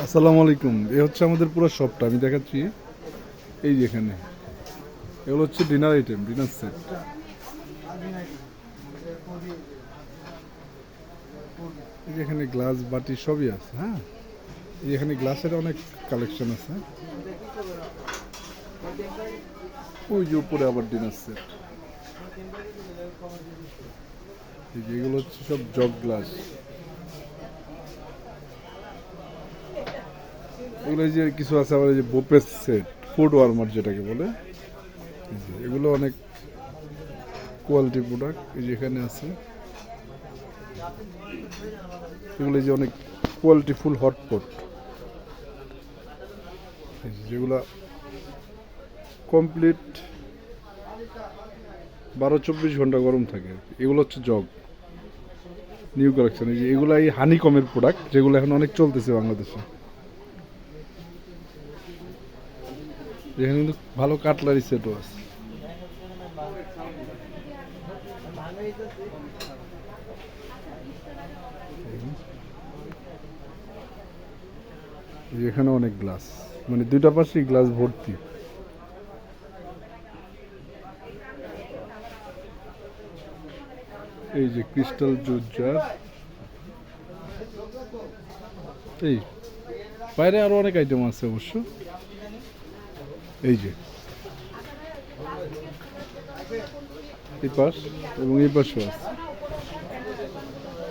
আসসালামু আলাইকুম। এ হচ্ছে আমাদের পুরো শপটা আমি দেখাচ্ছি। এই যে এখানে এগুলো হচ্ছে ডিনার আইটেম, ডিনার সেট। এই যে এখানে গ্লাস বাটি সবই আছে। হ্যাঁ, এই যে এখানে গ্লাসের অনেক কালেকশন আছে। ওই যে উপরে আবার ডিনার সেট। এই যে এগুলো হচ্ছে সব জগ গ্লাস। এগুলো এই যে কিছু আছে আবার এই যে বোপের সেট, ফুড ওয়ার্মার যেটাকে বলে। এই যে এগুলো অনেক কোয়ালিটি প্রোডাক্ট এই যে এখানে আছে। এগুলো এই যে অনেক কোয়ালিটিফুল হটপট যেগুলা কমপ্লিট 12-24 ঘন্টা গরম থাকে আর কি। এগুলো হচ্ছে জগ, নিউ কালেকশন। এই যে এগুলো এই হানি কমের প্রোডাক্ট যেগুলো এখন অনেক চলতেছে বাংলাদেশে। এখানে কিন্তু ভালো কাটলারি সেটও আছে। এই যে এখানে অনেক গ্লাস, মানে দুইটা পাশেই গ্লাস ভর্তি। এই যে ক্রিস্টাল জুস জার। এই বাইরে আরো অনেক আইটেম আছে অবশ্য। এই যে এই পাশ এবং এই পাশেও আছে।